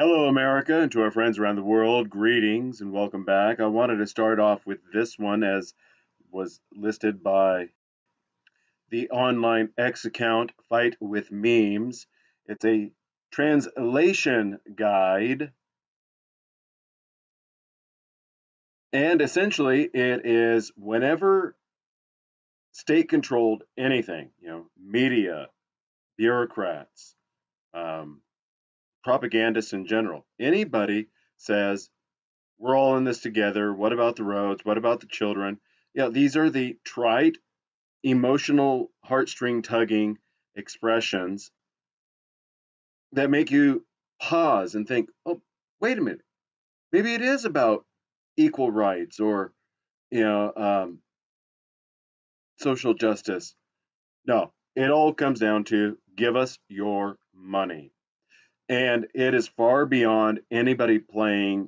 Hello, America, and to our friends around the world, greetings and welcome back. I wanted to start off with this one as was listed by the online X account FightWithMemes. It's a translation guide, and essentially it is whenever state controlled anything, media, bureaucrats, um, propagandists in general, anybody says, we're all in this together. What about the roads? What about the children? These are the trite, emotional, heartstring tugging expressions that make you pause and think, oh, wait a minute. Maybe it is about equal rights or, you know, um, social justice. No, it all comes down to give us your money. And it is far beyond anybody playing,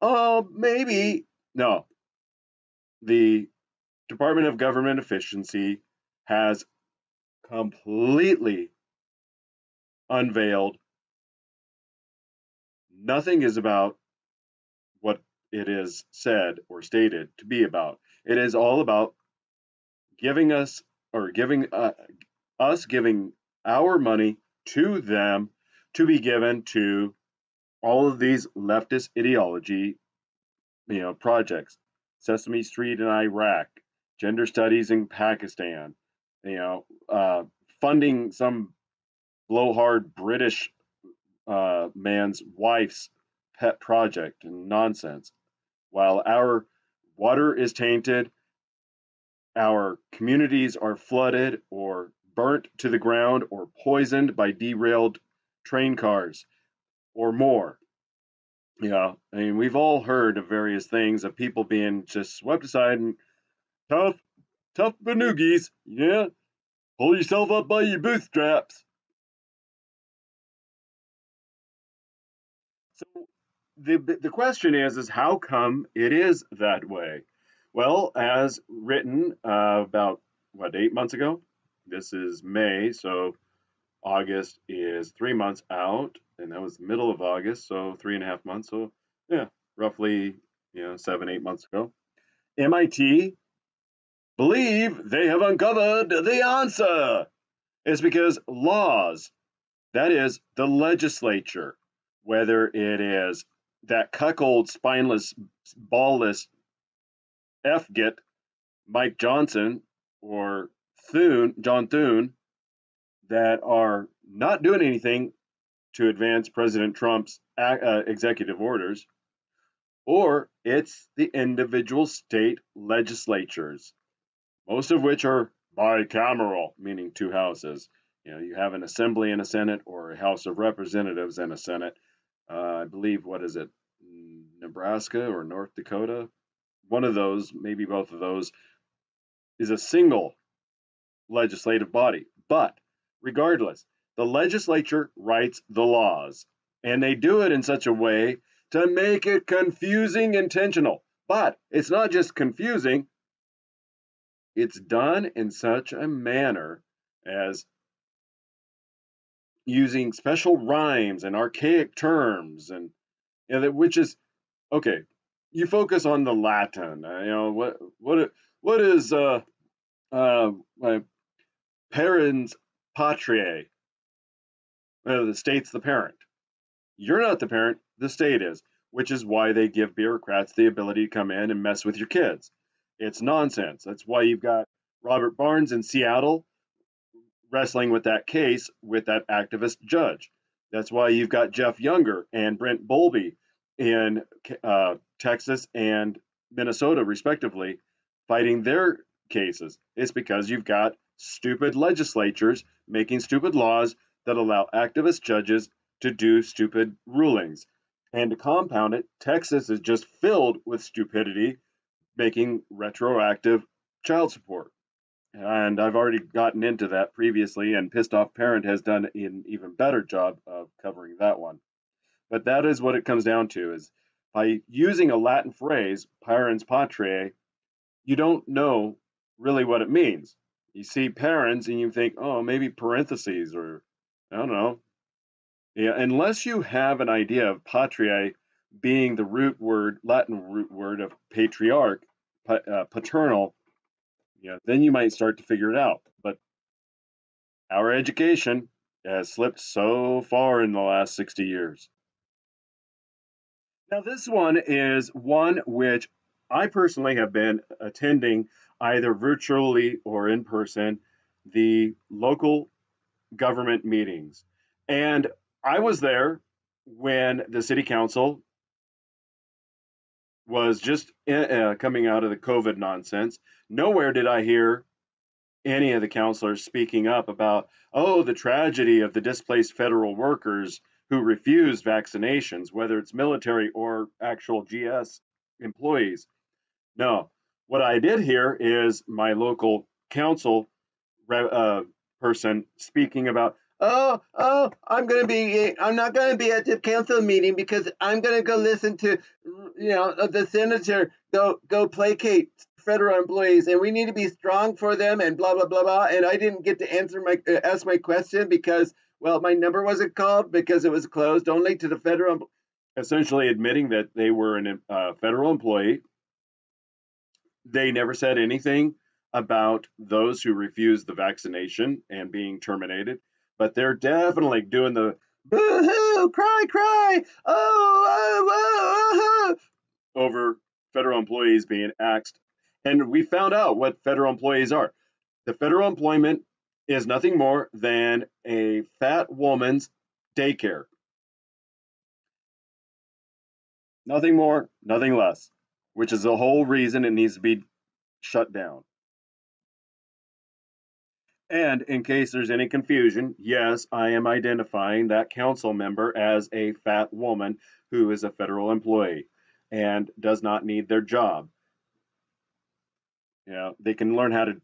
oh, maybe. No, the Department of Government Efficiency has completely unveiled. Nothing is about what it is said or stated to be about. It is all about giving us or giving us giving our money to them to be given to all of these leftist ideology, projects. Sesame Street in Iraq, gender studies in Pakistan, funding some blowhard British man's wife's pet project and nonsense. While our water is tainted, our communities are flooded or burnt to the ground or poisoned by derailed train cars or more. I mean, we've all heard of various things of people being just swept aside and tough banoogies, yeah. Pull yourself up by your bootstraps. So the question is how come it is that way? Well, as written about what 8 months ago. This is May, so August is 3 months out, and that was the middle of August, so 3.5 months. So yeah, roughly 7, 8 months ago. MIT believe they have uncovered the answer. It's because laws, that is the legislature, whether it is that cuckold, spineless, ballless F-git Mike Johnson or John Thune, that are not doing anything to advance President Trump's executive orders, or it's the individual state legislatures, most of which are bicameral, meaning two houses. You have an assembly and a senate, or a House of Representatives and a senate. I believe, what is it, Nebraska or North Dakota? One of those, maybe both of those, is a single legislative body. But regardless, the legislature writes the laws, and they do it in such a way to make it confusing intentional. But it's not just confusing, it's done in such a manner as using special rhymes and archaic terms, and which is okay. You focus on the Latin. What is parens patriae? The state's the parent. You're not the parent. The state is, which is why they give bureaucrats the ability to come in and mess with your kids. It's nonsense. That's why you've got Robert Barnes in Seattle wrestling with that case with that activist judge. That's why you've got Jeff Younger and Brent Bowlby in Texas and Minnesota, respectively, fighting their cases. It's because you've got stupid legislatures making stupid laws that allow activist judges to do stupid rulings. And to compound it, Texas is just filled with stupidity, making retroactive child support. And I've already gotten into that previously, and Pissed Off Parent has done an even better job of covering that one. But that is what it comes down to, is by using a Latin phrase, parens patriae, you don't know really what it means. You see parens and you think, oh, maybe parentheses, or I don't know, Yeah, unless you have an idea of patriae being the root word, Latin root word of patriarch, paternal, then you might start to figure it out. But our education has slipped so far in the last 60 years. Now, this one is one which I personally have been attending either virtually or in person, the local government meetings. And I was there when the city council was just coming out of the COVID nonsense. Nowhere did I hear any of the counselors speaking up about, oh, the tragedy of the displaced federal workers who refused vaccinations, whether it's military or actual GS employees. No, what I did hear is my local council person speaking about, I'm not going to be at the council meeting because I'm going to go listen to, the senator go placate federal employees, and we need to be strong for them, and blah blah blah blah. And I didn't get to ask my question because, well, my number wasn't called because it was closed only to the federal. Essentially admitting that they were a federal employee. They never said anything about those who refused the vaccination and being terminated, but they're definitely doing the boo-hoo, cry, cry, over federal employees being axed. And we found out what federal employees are. The federal employment is nothing more than a fat woman's daycare. Nothing more, nothing less, which is the whole reason it needs to be shut down. And in case there's any confusion, yes, I am identifying that council member as a fat woman who is a federal employee and does not need their job. They can learn how to,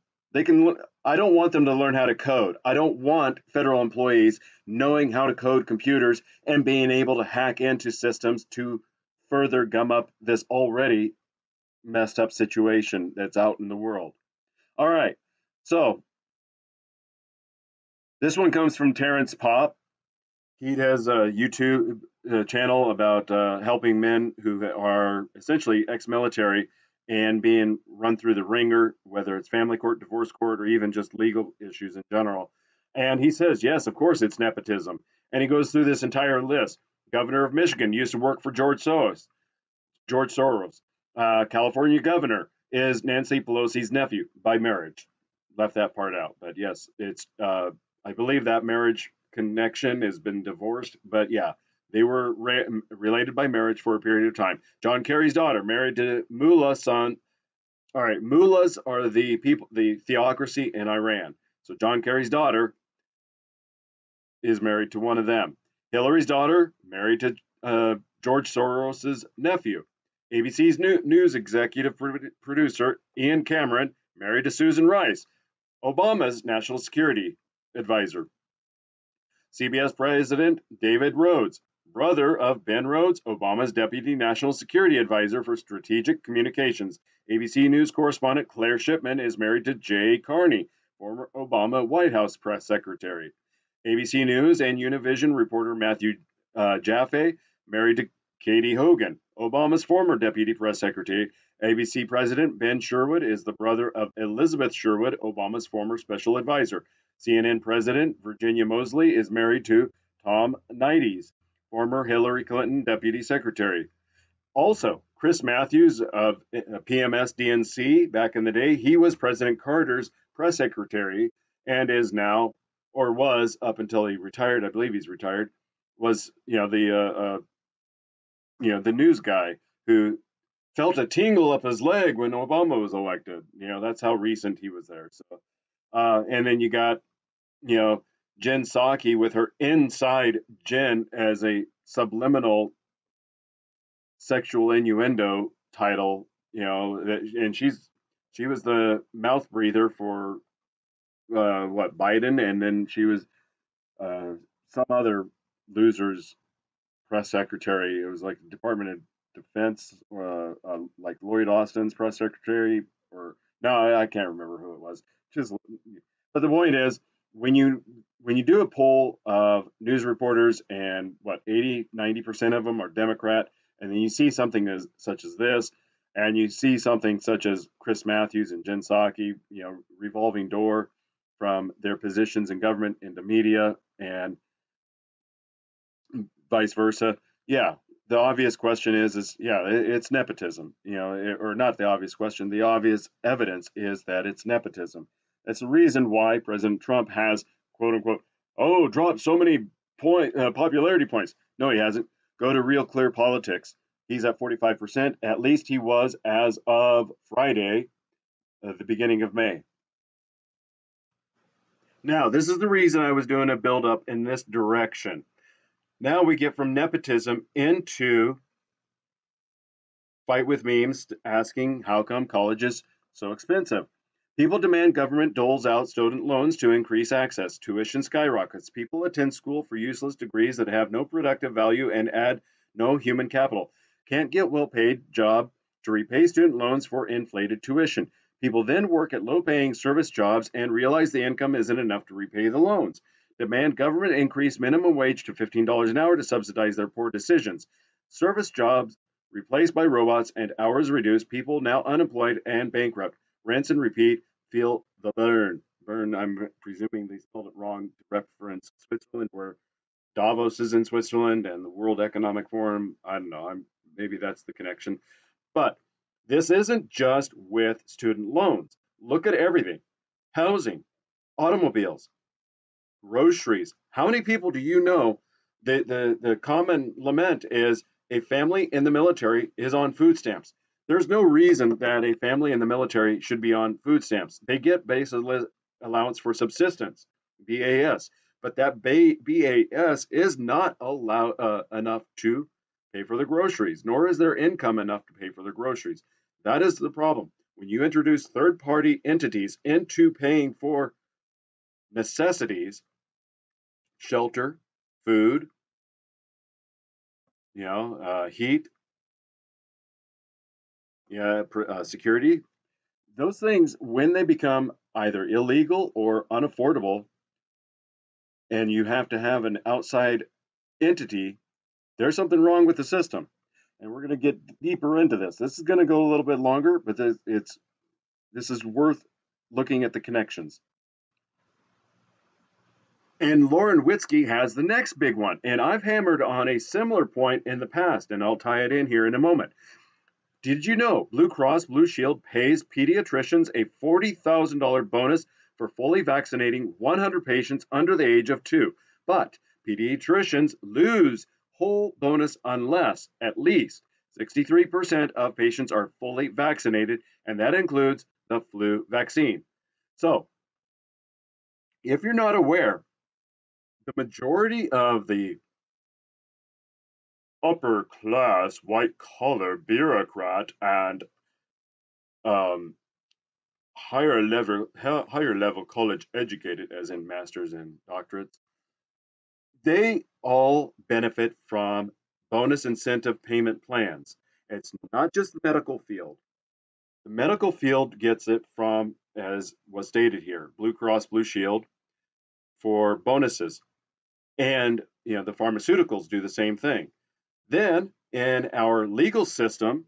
I don't want them to learn how to code. I don't want federal employees knowing how to code computers and being able to hack into systems to further gum up this already messed up situation that's out in the world. All right. So this one comes from Terrence Pop. He has a YouTube channel about helping men who are essentially ex-military and being run through the ringer, whether it's family court, divorce court, or even just legal issues in general. And he says, yes, of course it's nepotism. And he goes through this entire list. Governor of Michigan used to work for George Soros. California governor is Nancy Pelosi's nephew by marriage. Left that part out, but yes, it's. I believe that marriage connection has been divorced, but yeah, they were related by marriage for a period of time. John Kerry's daughter married to mullah's son. All right, mullahs are the people, the theocracy in Iran. So John Kerry's daughter is married to one of them. Hillary's daughter married to George Soros's nephew. ABC's news executive producer Ian Cameron married to Susan Rice, Obama's national security advisor. CBS President David Rhodes, brother of Ben Rhodes, Obama's deputy national security advisor for strategic communications. ABC News correspondent Claire Shipman is married to Jay Carney, former Obama White House press secretary. ABC News and Univision reporter Matthew Jaffe married to Katie Hogan, Obama's former deputy press secretary. ABC President Ben Sherwood is the brother of Elizabeth Sherwood, Obama's former special advisor. CNN President Virginia Mosley is married to Tom Nides, former Hillary Clinton deputy secretary. Also, Chris Matthews of PMS DNC back in the day, he was President Carter's press secretary and is now, or was up until he retired, I believe he's retired, was the news guy who felt a tingle up his leg when Obama was elected. That's how recent he was there. So, and then you got, Jen Psaki with her Inside Jen as a subliminal sexual innuendo title, and she was the mouth breather for Biden, and then she was some other loser's press secretary. It was like the Department of Defense, like Lloyd Austin's press secretary, or no, I can't remember who it was. But the point is, when you do a poll of news reporters, and what, 80–90% of them are Democrat, and then you see something such as this, and you see something such as Chris Matthews and Jen Psaki, revolving door from their positions in government into media and vice versa. Yeah, the obvious question is yeah, it's nepotism. Or not the obvious question. The obvious evidence is that it's nepotism. That's the reason why President Trump has, quote unquote, dropped so many popularity points. No, he hasn't. Go to Real Clear Politics. He's at 45%. At least he was as of Friday, the beginning of May. Now, this is the reason I was doing a build-up in this direction. Now we get from nepotism into FightWithMemes asking how come college is so expensive. People demand government doles out student loans to increase access. Tuition skyrockets. People attend school for useless degrees that have no productive value and add no human capital. Can't get well-paid job to repay student loans for inflated tuition. People then work at low-paying service jobs and realize the income isn't enough to repay the loans. Demand government increase minimum wage to $15 an hour to subsidize their poor decisions. Service jobs replaced by robots and hours reduced. People now unemployed and bankrupt. Rinse and repeat. Feel the burn. Burn, I'm presuming they spelled it wrong to reference Switzerland, where Davos is in Switzerland and the World Economic Forum. I don't know. Maybe that's the connection. But this isn't just with student loans. Look at everything. Housing, automobiles, groceries. How many people do you know? The common lament is a family in the military is on food stamps. There's no reason that a family in the military should be on food stamps. They get basic allowance for subsistence, BAS, but that BAS is not enough to pay for the groceries, nor is their income enough to pay for the groceries. That is the problem. When you introduce third-party entities into paying for necessities, shelter, food, heat, security, those things, when they become either illegal or unaffordable, and you have to have an outside entity, there's something wrong with the system. And we're going to get deeper into this. This is going to go a little bit longer, but this is worth looking at the connections. And LaurenWitzkeDE has the next big one. And I've hammered on a similar point in the past, and I'll tie it in here in a moment. Did you know Blue Cross Blue Shield pays pediatricians a $40,000 bonus for fully vaccinating 100 patients under the age of 2? But pediatricians lose whole bonus unless at least 63% of patients are fully vaccinated, and that includes the flu vaccine. So, if you're not aware, the majority of the upper class, white collar bureaucrat and higher level college educated, as in masters and doctorates, they all benefit from bonus incentive payment plans. It's not just the medical field. The medical field gets it from, as was stated here, Blue Cross Blue Shield for bonuses. And the pharmaceuticals do the same thing. Then in our legal system,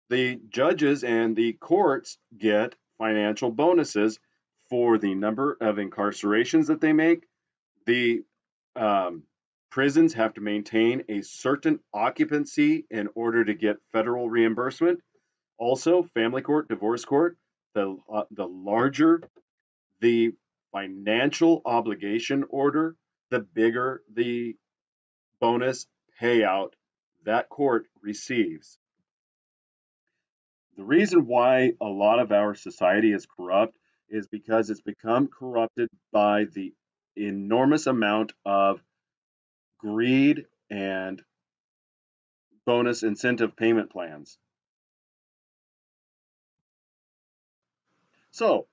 the judges and the courts get financial bonuses for the number of incarcerations that they make. The prisons have to maintain a certain occupancy in order to get federal reimbursement. Also, family court, divorce court, the larger the financial obligation order, the bigger the bonus payout that court receives. The reason why a lot of our society is corrupt is because it's become corrupted by the enormous amount of greed and bonus incentive payment plans. So,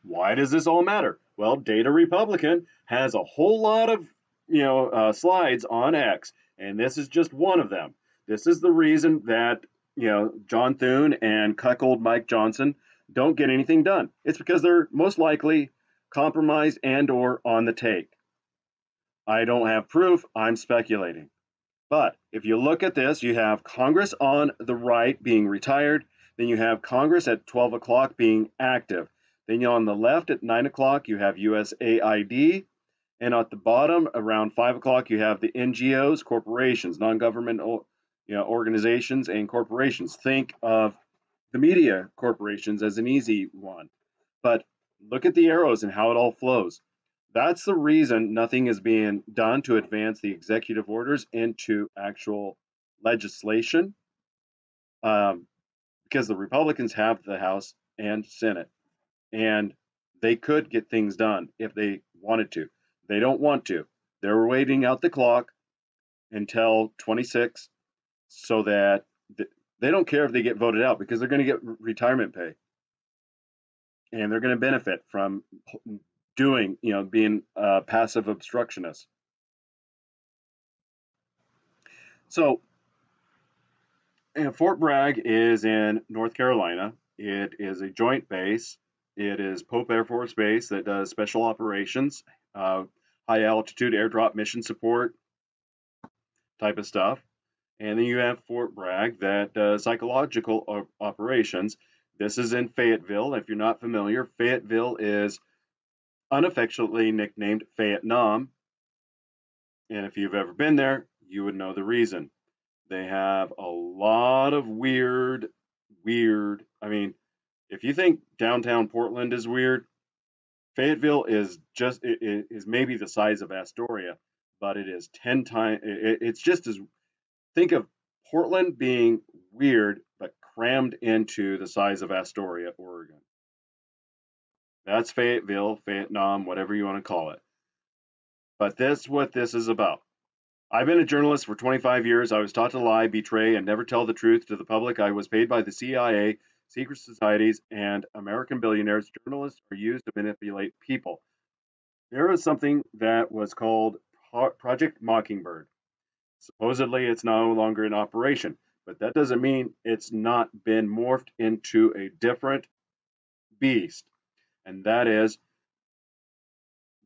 why does this all matter? Well, DataRepublican has a whole lot of slides on X, and this is just one of them. This is the reason that John Thune and cuckold Mike Johnson don't get anything done. It's because they're most likely compromised and or on the take. I don't have proof, I'm speculating. But if you look at this, you have Congress on the right being retired, then you have Congress at 12 o'clock being active. Then on the left at 9 o'clock, you have USAID, and at the bottom around 5 o'clock, you have the NGOs, corporations, non-government organizations and corporations. Think of the media corporations as an easy one. But look at the arrows and how it all flows. That's the reason nothing is being done to advance the executive orders into actual legislation, because the Republicans have the House and Senate, and they could get things done if they wanted to. They don't want to. They're waiting out the clock until 26 so that they don't care if they get voted out, because they're going to get retirement pay and they're going to benefit from doing, being passive obstructionists. So, Fort Bragg is in North Carolina. It is a joint base. It is Pope Air Force Base that does special operations, high altitude airdrop mission support type of stuff. And then you have Fort Bragg that does psychological operations. This is in Fayetteville. If you're not familiar, Fayetteville is unaffectionately nicknamed Vietnam. And if you've ever been there, you would know the reason. They have a lot of weird, I mean, if you think downtown Portland is weird, Fayetteville is just, it is maybe the size of Astoria, but it is 10 times, it's just as, think of Portland being weird, but crammed into the size of Astoria, Oregon. That's Fayetteville, Vietnam, whatever you want to call it. But that's what this is about. I've been a journalist for 25 years. I was taught to lie, betray, and never tell the truth to the public. I was paid by the CIA, secret societies, and American billionaires. Journalists are used to manipulate people. There was something that was called Project Mockingbird. Supposedly, it's no longer in operation, but that doesn't mean it's not been morphed into a different beast, and that is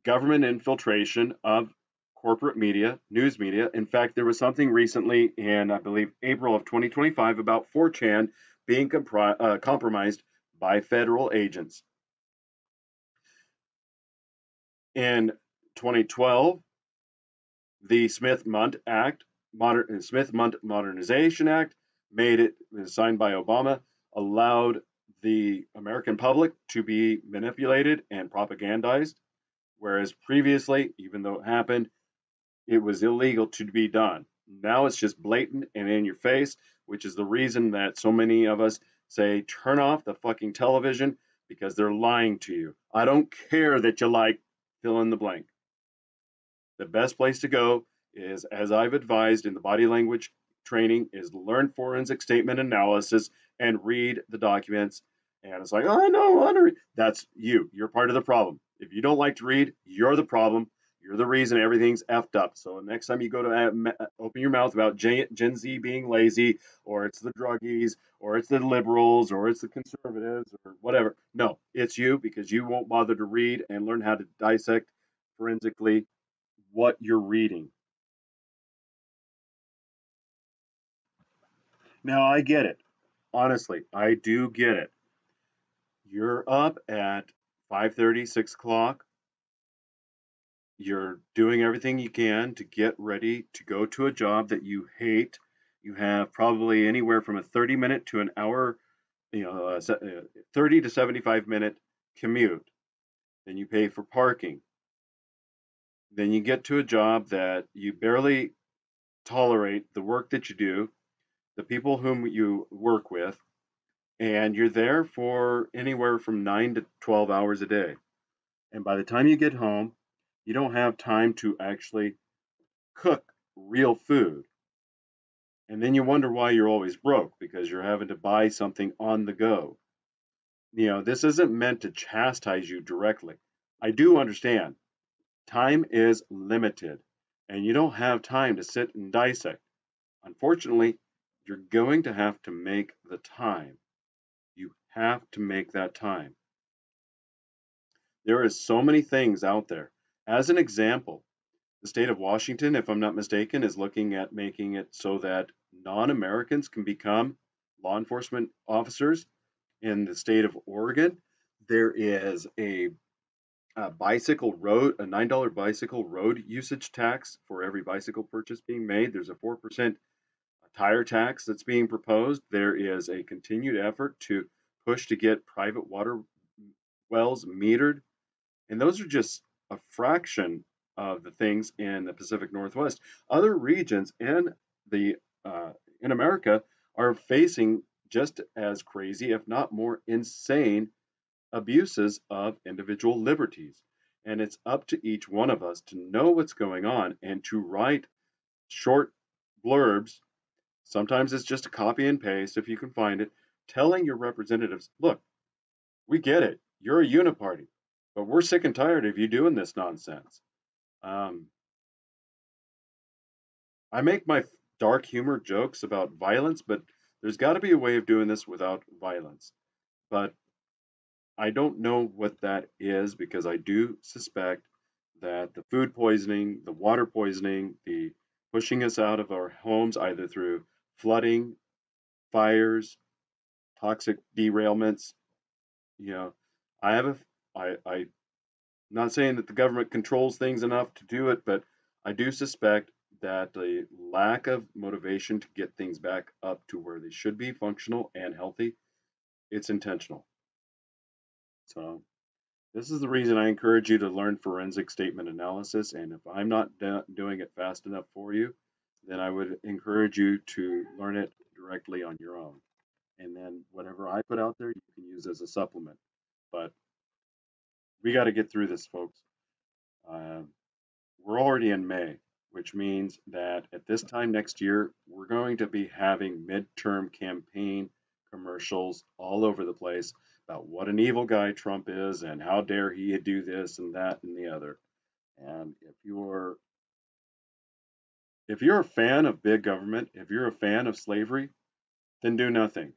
government infiltration of corporate media, news media. In fact, there was something recently in, I believe, April of 2025 about 4chan being compromised by federal agents. In 2012, the Smith-Mundt Act, Smith-Mundt Modernization Act, was signed by Obama, allowed the American public to be manipulated and propagandized, whereas previously, even though it happened, it was illegal to be done. Now it's just blatant and in your face, which is the reason that so many of us say, turn off the fucking television, because they're lying to you. I don't care that you like fill in the blank. The best place to go is, as I've advised in the body language training, is learn forensic statement analysis and read the documents. And it's like, oh, I don't want to read. That's you. You're part of the problem. If you don't like to read, you're the problem. You're the reason everything's effed up. So next time you go to open your mouth about Gen Z being lazy, or it's the druggies, or it's the liberals, or it's the conservatives, or whatever. No, it's you, because you won't bother to read and learn how to dissect forensically what you're reading. Now, I get it. Honestly, I do get it. You're up at 5:30, 6 o'clock. You're doing everything you can to get ready to go to a job that you hate. You have probably anywhere from a 30-minute to an hour, 30 to 75-minute commute. Then you pay for parking. Then you get to a job that you barely tolerate the work that you do, the people whom you work with, and you're there for anywhere from 9 to 12 hours a day. And by the time you get home, you don't have time to actually cook real food. And then you wonder why you're always broke, because you're having to buy something on the go. This isn't meant to chastise you directly. I do understand. Time is limited, and you don't have time to sit and dissect. Unfortunately, you're going to have to make the time. You have to make that time. There is so many things out there. As an example, the state of Washington, if I'm not mistaken, is looking at making it so that non-Americans can become law enforcement officers. In the state of Oregon, there is a bicycle road, a $9 bicycle road usage tax for every bicycle purchase being made. There's a 4% tire tax that's being proposed. There is a continued effort to push to get private water wells metered. And those are just a fraction of the things in the Pacific Northwest. Other regions the in America are facing just as crazy, if not more insane, abuses of individual liberties. And it's up to each one of us to know what's going on and to write short blurbs. Sometimes it's just a copy and paste if you can find it, telling your representatives, look, we get it. You're a uniparty, but we're sick and tired of you doing this nonsense. Um, I make my dark humor jokes about violence, but there's got to be a way of doing this without violence. But I don't know what that is because I do suspect that the food poisoning, the water poisoning, the pushing us out of our homes either through flooding, fires, toxic derailments, you know, I have a I'm not saying that the government controls things enough to do it, but I do suspect that the lack of motivation to get things back up to where they should be functional and healthy, it's intentional. So this is the reason I encourage you to learn forensic statement analysis. And if I'm not doing it fast enough for you, then I would encourage you to learn it directly on your own. And then whatever I put out there, you can use as a supplement. But we got to get through this, folks. Um, we're already in May, which means that at this time next year, we're going to be having midterm campaign commercials all over the place about what an evil guy Trump is and how dare he do this and that and the other. And if you're a fan of big government, if you're a fan of slavery, then do nothing.